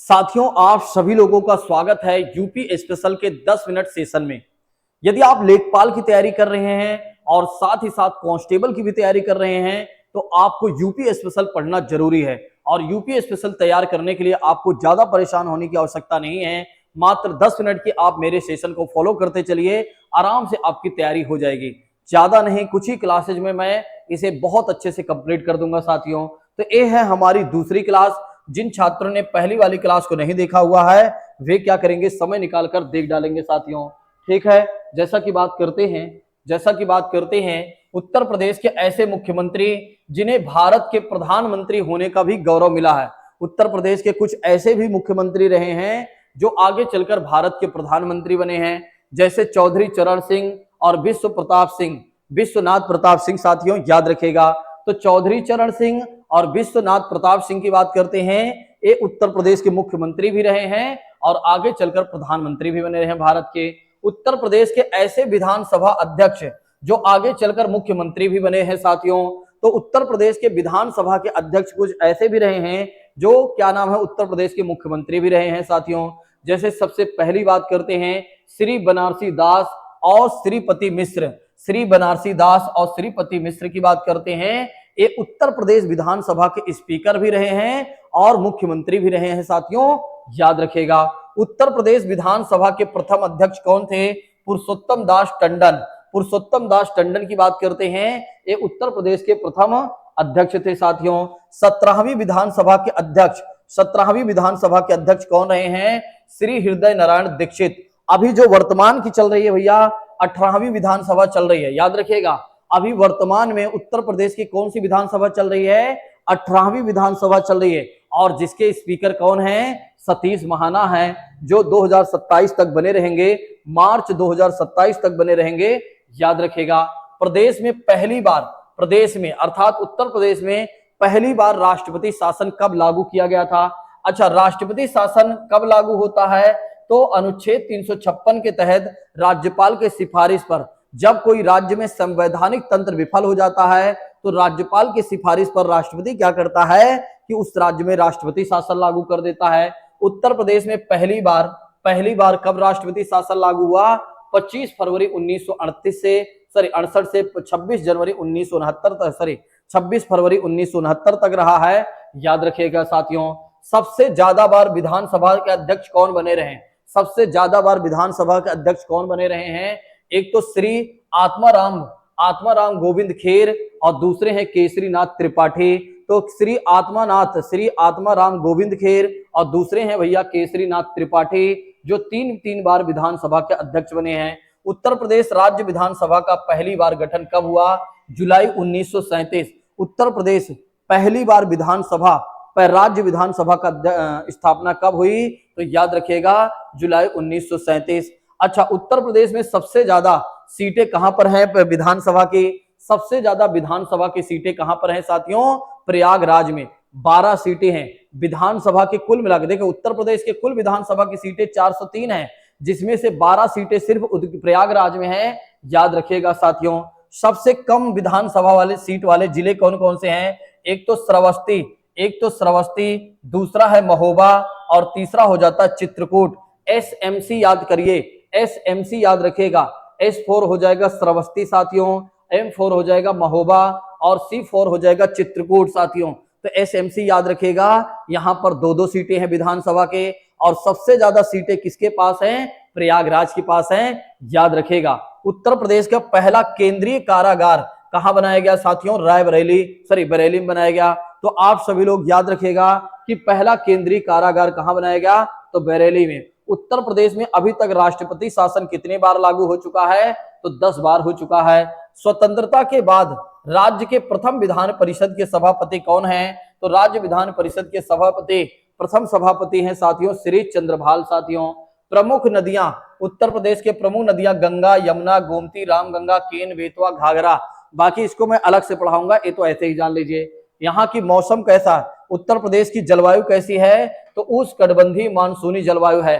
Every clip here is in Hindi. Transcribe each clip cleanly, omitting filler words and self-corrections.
साथियों, आप सभी लोगों का स्वागत है यूपी स्पेशल के 10 मिनट सेशन में। यदि आप लेखपाल की तैयारी कर रहे हैं और साथ ही साथ कांस्टेबल की भी तैयारी कर रहे हैं तो आपको यूपी स्पेशल पढ़ना जरूरी है। और यूपी स्पेशल तैयार करने के लिए आपको ज्यादा परेशान होने की आवश्यकता नहीं है। मात्र 10 मिनट की आप मेरे सेशन को फॉलो करते चलिए, आराम से आपकी तैयारी हो जाएगी। ज्यादा नहीं, कुछ ही क्लासेज में मैं इसे बहुत अच्छे से कंप्लीट कर दूंगा साथियों। तो ये है हमारी दूसरी क्लास। जिन छात्रों ने पहली वाली क्लास को नहीं देखा हुआ है वे क्या करेंगे, समय निकालकर देख डालेंगे साथियों। ठीक है, जैसा कि बात करते हैं उत्तर प्रदेश के ऐसे मुख्यमंत्री जिन्हें भारत के प्रधानमंत्री होने का भी गौरव मिला है। उत्तर प्रदेश के कुछ ऐसे भी मुख्यमंत्री रहे हैं जो आगे चलकर भारत के प्रधानमंत्री बने हैं, जैसे चौधरी चरण सिंह और विश्वनाथ प्रताप सिंह साथियों, याद रखेगा। तो चौधरी चरण सिंह और विश्वनाथ प्रताप सिंह की बात करते हैं, ये उत्तर प्रदेश के मुख्यमंत्री भी रहे हैं और आगे चलकर प्रधानमंत्री भी बने रहे हैं भारत के। उत्तर प्रदेश के ऐसे विधानसभा अध्यक्ष जो आगे चलकर मुख्यमंत्री भी बने हैं साथियों। तो उत्तर प्रदेश के विधानसभा के अध्यक्ष कुछ ऐसे भी रहे हैं जो क्या नाम है, उत्तर प्रदेश के मुख्यमंत्री भी रहे हैं साथियों। जैसे सबसे पहली बात करते हैं श्री बनारसी दास और श्रीपति मिश्र की बात करते हैं। ये उत्तर प्रदेश विधानसभा के स्पीकर भी रहे हैं और मुख्यमंत्री भी रहे हैं साथियों, याद रखेगा। उत्तर प्रदेश विधानसभा के प्रथम अध्यक्ष कौन थे? पुरुषोत्तम दास टंडन की बात करते हैं, ये उत्तर प्रदेश के प्रथम अध्यक्ष थे साथियों। 17वीं विधानसभा के अध्यक्ष कौन रहे हैं? श्री हृदय नारायण दीक्षित। अभी जो वर्तमान की चल रही है भैया, 18वीं विधानसभा चल रही है, याद रखिएगा। अभी वर्तमान में उत्तर प्रदेश की कौन सी विधानसभा चल रही है? 18वीं विधानसभा चल रही है और जिसके स्पीकर कौन है? सतीश महाना है, जो 2027 तक बने रहेंगे, मार्च 2027 तक बने रहेंगे, याद रखेगा। उत्तर प्रदेश में पहली बार राष्ट्रपति शासन कब लागू किया गया था? अच्छा, राष्ट्रपति शासन कब लागू होता है? तो अनुच्छेद 356 के तहत राज्यपाल के सिफारिश पर, जब कोई राज्य में संवैधानिक तंत्र विफल हो जाता है तो राज्यपाल की सिफारिश पर राष्ट्रपति क्या करता है कि उस राज्य में राष्ट्रपति शासन लागू कर देता है। उत्तर प्रदेश में पहली बार कब राष्ट्रपति शासन लागू हुआ? 25 फरवरी 1968 से 26 फरवरी 1969 तक रहा है, याद रखिएगा साथियों। सबसे ज्यादा बार विधानसभा के अध्यक्ष कौन बने रहे हैं? एक तो श्री आत्माराम गोविंद खेर और दूसरे हैं केसरीनाथ त्रिपाठी। तो श्री आत्माराम गोविंद खेर और दूसरे हैं भैया केसरीनाथ त्रिपाठी, जो तीन बार विधानसभा के अध्यक्ष बने हैं। उत्तर प्रदेश राज्य विधानसभा का पहली बार गठन कब हुआ? जुलाई 1937। उत्तर प्रदेश पहली बार राज्य विधानसभा का स्थापना कब हुई? तो याद रखिएगा, जुलाई 1937। अच्छा, उत्तर प्रदेश में सबसे ज्यादा सीटें कहां पर हैं विधानसभा की? सबसे ज्यादा विधानसभा की सीटें कहां पर हैं साथियों? प्रयागराज में 12 सीटें हैं विधानसभा के कुल मिलाकर। देखो, उत्तर प्रदेश के कुल विधानसभा की सीटें 403 हैं, जिसमें से 12 सीटें सिर्फ प्रयागराज में हैं, याद रखिएगा साथियों। सबसे कम विधानसभा वाले सीट वाले जिले कौन कौन से हैं? एक तो श्रावस्ती, दूसरा है महोबा और तीसरा हो जाता है चित्रकूट। SMC याद करिए, SMC याद रखिएगा। S4 हो जाएगा श्रावस्ती साथियों, M4 हो जाएगा महोबा और C4 हो जाएगा चित्रकूट साथियों। तो SMC याद रखिएगा। यहाँ पर 2-2 सीटें हैं विधानसभा के और सबसे ज्यादा सीटें किसके पास हैं? प्रयागराज के पास हैं, याद रखिएगा। उत्तर प्रदेश का पहला केंद्रीय कारागार कहाँ बनाया गया साथियों? बरेली में बनाया गया। तो आप सभी लोग याद रखिएगा कि पहला केंद्रीय कारागार कहाँ बनाया गया? तो बरेली में। उत्तर प्रदेश में अभी तक राष्ट्रपति शासन कितने बार लागू हो चुका है? तो 10 बार हो चुका है। स्वतंत्रता के बाद राज्य के प्रथम विधान परिषद के सभापति कौन हैं? तो राज्य विधान परिषद के प्रथम सभापति हैं साथियों श्री चंद्रभाल साथियों। प्रमुख नदियां, उत्तर प्रदेश के प्रमुख नदियां गंगा, यमुना, गोमती, रामगंगा, केन, बेतवा, घाघरा। बाकी इसको मैं अलग से पढ़ाऊंगा, ये तो ऐसे ही जान लीजिए। यहाँ की मौसम कैसा है? उत्तर प्रदेश की जलवायु कैसी है? तो उष्णकटिबंधीय मानसूनी जलवायु है,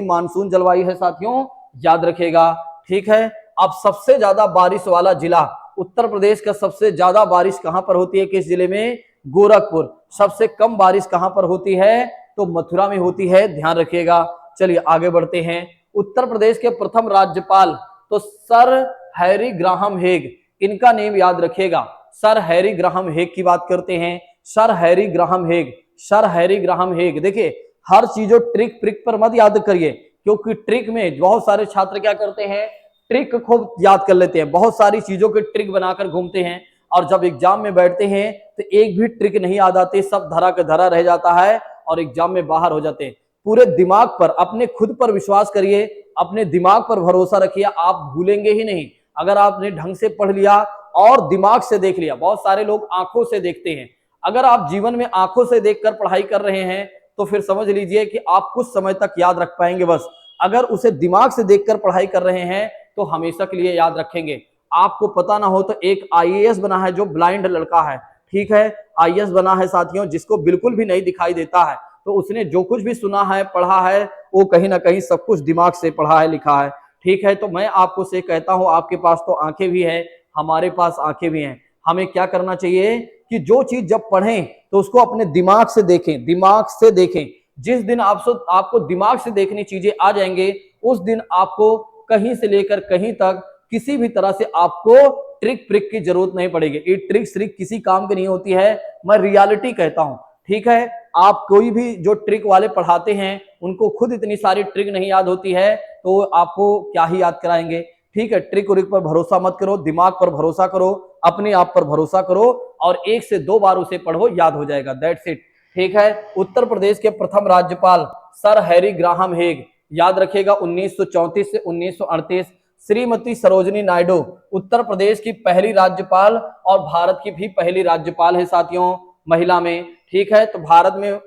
मानसून जलवायु है साथियों, याद रखिएगा। ठीक है, अब सबसे ज्यादा बारिश वाला जिला उत्तर प्रदेश का, सबसे ज्यादा बारिश कहां पर होती है? किस जिले में? गोरखपुर। सबसे कम बारिश कहां पर होती है? तो मथुरा में होती है, ध्यान रखिएगा। चलिए आगे बढ़ते हैं। उत्तर प्रदेश के प्रथम राज्यपाल तो सर हैरी ग्राहम हेग, इनका नेम याद रखिएगा। सर हैरी ग्राहम हेग की बात करते हैं। Sir Harry Graham Hague, sir Harry Graham Hague. देखिए हर चीजों ट्रिक प्रिक पर मत याद करिए, क्योंकि ट्रिक में बहुत सारे छात्र क्या करते हैं, ट्रिक खूब याद कर लेते हैं, बहुत सारी चीजों के ट्रिक बनाकर घूमते हैं, और जब एग्जाम में बैठते हैं तो एक भी ट्रिक नहीं याद आती, सब धरा का धरा रह जाता है और एग्जाम में बाहर हो जाते हैं। पूरे दिमाग पर, अपने खुद पर विश्वास करिए, अपने दिमाग पर भरोसा रखिए, आप भूलेंगे ही नहीं। अगर आपने ढंग से पढ़ लिया और दिमाग से देख लिया, बहुत सारे लोग आंखों से देखते हैं, अगर आप जीवन में आंखों से देखकर पढ़ाई कर रहे हैं तो फिर समझ लीजिए कि आप कुछ समय तक याद रख पाएंगे बस। अगर उसे दिमाग से देखकर पढ़ाई कर रहे हैं तो हमेशा के लिए याद रखेंगे। आपको पता ना हो तो एक आईएएस बना है जो ब्लाइंड लड़का है, ठीक है, आईएएस बना है साथियों, जिसको बिल्कुल भी नहीं दिखाई देता है, तो उसने जो कुछ भी सुना है पढ़ा है वो कहीं ना कहीं सब कुछ दिमाग से पढ़ा है लिखा है, ठीक है। तो मैं आपको से कहता हूं, आपके पास तो आंखें भी है, हमारे पास आंखें भी हैं, हमें क्या करना चाहिए कि जो चीज जब पढ़ें तो उसको अपने दिमाग से देखें, दिमाग से देखें। जिस दिन आपको दिमाग से देखनी चीजें आ जाएंगे, उस दिन आपको कहीं से लेकर कहीं तक किसी भी तरह से आपको ट्रिक प्रिक की जरूरत नहीं पड़ेगी। ये ट्रिक श्रिक किसी काम की नहीं होती है, मैं रियलिटी कहता हूं, ठीक है। आप कोई भी जो ट्रिक वाले पढ़ाते हैं उनको खुद इतनी सारी ट्रिक नहीं याद होती है, तो आपको क्या ही याद कराएंगे, ठीक है। ट्रिक व्रिक पर भरोसा मत करो, दिमाग पर भरोसा करो, अपने आप पर भरोसा करो और 1 से 2 बार उसे पढ़ो, याद हो जाएगा, दैट्स इट, ठीक है। उत्तर प्रदेश के प्रथम राज्यपाल सर हैरी ग्राहम हेग, याद रखिएगा 1934 से 1938। श्रीमती सरोजिनी नायडू उत्तर प्रदेश की पहली राज्यपाल और भारत की भी पहली राज्यपाल है साथियों, महिला में, ठीक है। तो भारत में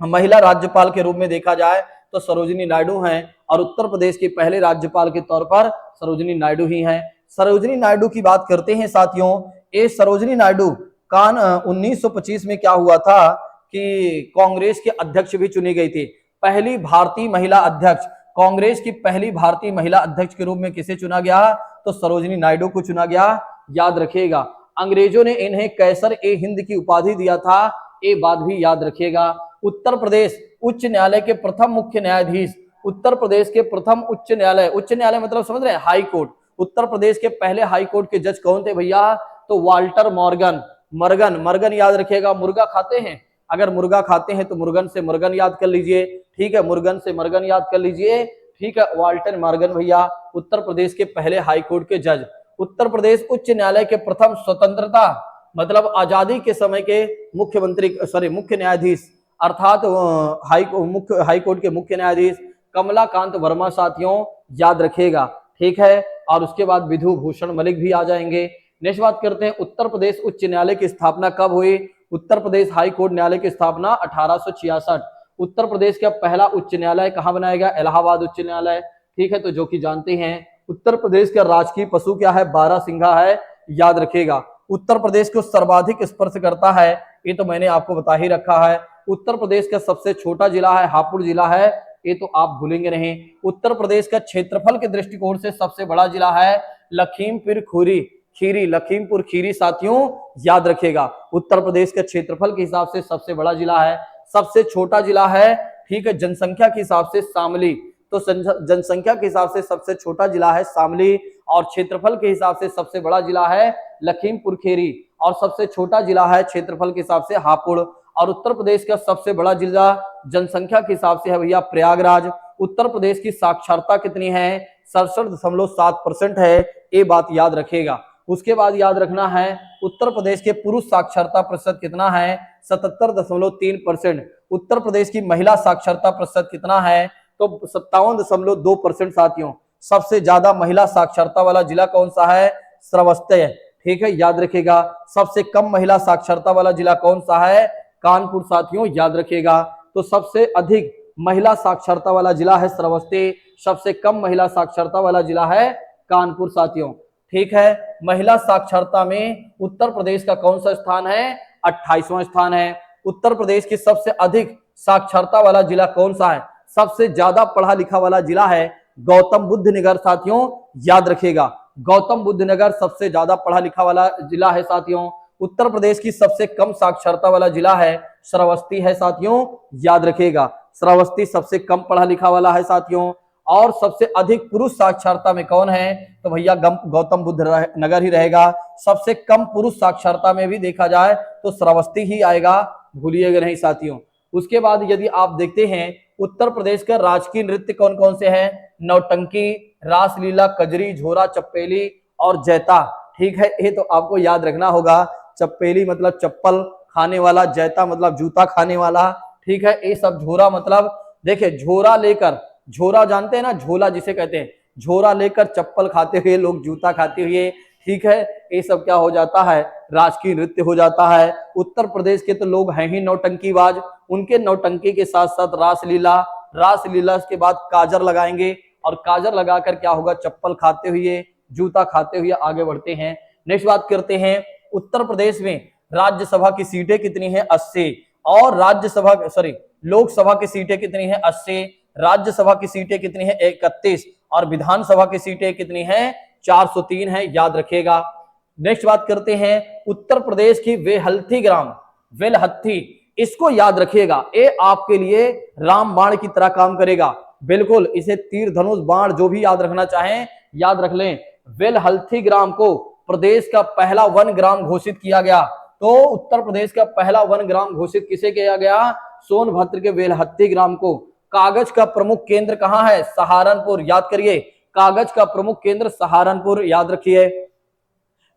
महिला राज्यपाल के रूप में देखा जाए तो सरोजिनी नायडू हैं, और उत्तर प्रदेश के पहले राज्यपाल के तौर पर सरोजिनी नायडू ही हैं। सरोजिनी नायडू की बात करते हैं साथियों, ये सरोजिनी नायडू का 1925 में क्या हुआ था कि कांग्रेस के अध्यक्ष भी चुनी गई थी, पहली भारतीय महिला अध्यक्ष। कांग्रेस की पहली भारतीय महिला अध्यक्ष के रूप में किसे चुना गया, तो सरोजिनी नायडू को चुना गया, याद रखिएगा। अंग्रेजों ने इन्हें कैसर ए हिंद की उपाधि दिया था, ये बात भी याद रखिएगा। उत्तर प्रदेश उच्च न्यायालय के प्रथम मुख्य न्यायाधीश, उत्तर प्रदेश के प्रथम उच्च न्यायालय मतलब समझ रहे हैं, हाई कोर्ट। उत्तर प्रदेश के पहले हाई कोर्ट के जज कौन थे भैया, तो वाल्टर मॉर्गन। मर्गन याद रखिएगा, मुर्गा खाते हैं, अगर मुर्गा खाते हैं तो मुर्गन से मर्गन याद कर लीजिए, ठीक है, मुर्गन से मर्गन याद कर लीजिए, ठीक है। वाल्टर मॉर्गन भैया उत्तर प्रदेश के पहले हाई कोर्ट के जज। उत्तर प्रदेश उच्च न्यायालय के प्रथम स्वतंत्रता मतलब आजादी के समय के मुख्य न्यायाधीश, अर्थात हाई कोर्ट के मुख्य न्यायाधीश कमलाकांत वर्मा साथियों, याद रखिएगा, ठीक है। और उसके बाद विधु भूषण मलिक भी आ जाएंगे। नेक्स्ट बात करते हैं, उत्तर प्रदेश उच्च न्यायालय की स्थापना कब हुई। उत्तर प्रदेश हाई कोर्ट न्यायालय की स्थापना 1866। उत्तर प्रदेश का पहला उच्च न्यायालय कहाँ बनाया गया, इलाहाबाद उच्च न्यायालय, ठीक है। तो जो कि जानते हैं, उत्तर प्रदेश का राजकीय पशु क्या है, बारहसिंघा है, याद रखिएगा। उत्तर प्रदेश को सर्वाधिक स्पर्श करता है, ये तो मैंने आपको बता ही रखा है। उत्तर प्रदेश का सबसे छोटा जिला है, हापुड़ जिला है, ये तो आप भूलेंगे नहीं। उत्तर प्रदेश का क्षेत्रफल के दृष्टिकोण से सबसे बड़ा जिला है लखीमपुर खीरी साथियों, याद रखिएगा। उत्तर प्रदेश के क्षेत्रफल के हिसाब से सबसे बड़ा जिला है। सबसे छोटा जिला है, ठीक है, जनसंख्या के हिसाब से शामली, तो जनसंख्या के हिसाब से सबसे छोटा जिला है शामली, और क्षेत्रफल के हिसाब से सबसे बड़ा जिला है लखीमपुर खीरी, और सबसे छोटा जिला है क्षेत्रफल के हिसाब से हापुड़। और उत्तर प्रदेश का सबसे बड़ा जिला जनसंख्या के हिसाब से है भैया प्रयागराज। उत्तर प्रदेश की साक्षरता कितनी है, 67.7% है, ये बात याद रखिएगा। उसके बाद याद रखना है, उत्तर प्रदेश के पुरुष साक्षरता प्रतिशत कितना है, 77.3%। उत्तर प्रदेश की महिला साक्षरता प्रतिशत कितना है, तो 57.2% साथियों। सबसे ज्यादा महिला साक्षरता वाला जिला कौन सा है, श्रावस्ती, ठीक है, याद रखिएगा। सबसे कम महिला साक्षरता वाला जिला कौन सा है, कानपुर साथियों, याद रखिएगा। तो सबसे अधिक महिला साक्षरता वाला जिला है श्रावस्ती, सबसे कम महिला साक्षरता वाला जिला है कानपुर साथियों, ठीक है। महिला साक्षरता में उत्तर प्रदेश का कौन सा स्थान है, 28वां स्थान है। उत्तर प्रदेश की सबसे अधिक साक्षरता वाला जिला कौन सा है, सबसे ज्यादा पढ़ा लिखा वाला जिला है गौतम बुद्ध नगर साथियों, याद रखिएगा। गौतम बुद्ध नगर सबसे ज्यादा पढ़ा लिखा वाला जिला है साथियों। उत्तर प्रदेश की सबसे कम साक्षरता वाला जिला है श्रावस्ती है साथियों, याद रखिएगा। श्रावस्ती सबसे कम पढ़ा लिखा वाला है साथियों। और सबसे अधिक पुरुष साक्षरता में कौन है, तो भैया गौतम बुद्ध नगर ही रहेगा। सबसे कम पुरुष साक्षरता में भी देखा जाए तो श्रावस्ती ही आएगा, भूलिएगा नहीं साथियों। उसके बाद यदि आप देखते हैं उत्तर प्रदेश का राजकीय नृत्य कौन कौन से हैं, नौटंकी, रासलीला, कजरी, झोरा, चप्पेली और जैता। ठीक है, ये तो आपको याद रखना होगा। चप्पेली मतलब चप्पल खाने वाला, जैता मतलब जूता खाने वाला। ठीक है, ये सब झोरा मतलब देखिए झोरा लेकर, झोरा जानते हैं ना, झोला जिसे कहते हैं, झोरा लेकर चप्पल खाते हुए लोग, जूता खाते हुए। ठीक है, ये सब क्या हो जाता है, राजकीय नृत्य हो जाता है। उत्तर प्रदेश के तो लोग हैं ही नौटंकीबाज, उनके नौटंकी के साथ साथ रासलीला, रासलीला के बाद काजर लगाएंगे और काजर लगाकर क्या होगा, चप्पल खाते हुए, जूता खाते हुए आगे बढ़ते हैं। नेक्स्ट बात करते हैं, उत्तर प्रदेश में राज्यसभा की सीटें कितनी है, 80। और राज्यसभा लोकसभा की सीटें कितनी है, 80। राज्यसभा की सीटें कितनी है, 31। और विधानसभा की सीटें कितनी है, 403 है, याद रखिएगा। नेक्स्ट बात करते हैं, उत्तर प्रदेश की वेहल्थी ग्राम, वेलहत्थी, इसको याद रखिएगा। ये आपके लिए राम बाण की तरह काम करेगा, बिल्कुल। इसे तीर धनुष बाण जो भी याद रखना चाहें याद रख लें। वेलहल्थी ग्राम को प्रदेश का पहला वन ग्राम घोषित किया गया। तो उत्तर प्रदेश का पहला वन ग्राम घोषित किसे किया गया, सोनभद्र के वेलहत्थी ग्राम को। कागज का प्रमुख केंद्र कहां है, सहारनपुर, याद करिए। कागज का प्रमुख केंद्र सहारनपुर, याद रखिए।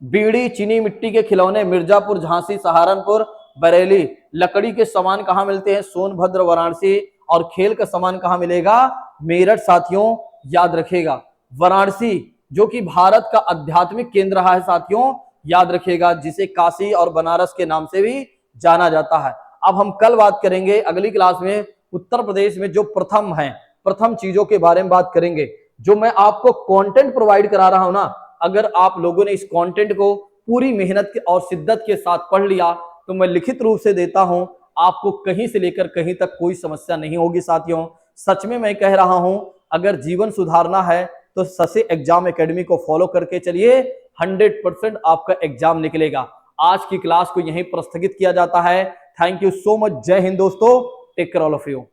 बीड़ी, चीनी मिट्टी के खिलौने मिर्जापुर, झांसी, सहारनपुर, बरेली। लकड़ी के सामान कहां मिलते हैं, सोनभद्र, वाराणसी। और खेल का सामान कहां मिलेगा, मेरठ साथियों, याद रखिएगा। वाराणसी जो कि भारत का आध्यात्मिक केंद्र रहा है साथियों, याद रखिएगा, जिसे काशी और बनारस के नाम से भी जाना जाता है। अब हम कल बात करेंगे अगली क्लास में उत्तर प्रदेश में जो प्रथम है, प्रथम चीजों के बारे में बात करेंगे। जो मैं आपको कंटेंट प्रोवाइड करा रहा हूं ना, अगर आप लोगों ने इस कंटेंट को पूरी मेहनत और शिद्दत के साथ पढ़ लिया तो मैं लिखित रूप से देता हूं, आपको कहीं से लेकर कहीं तक कोई समस्या नहीं होगी साथियों। सच में मैं कह रहा हूं, अगर जीवन सुधारना है तो ससे एग्जाम एकेडमी को फॉलो करके चलिए, 100% आपका एग्जाम निकलेगा। आज की क्लास को यहीं पर स्थगित किया जाता है। Thank you so much. जय हिंद दोस्तों, take care all of you.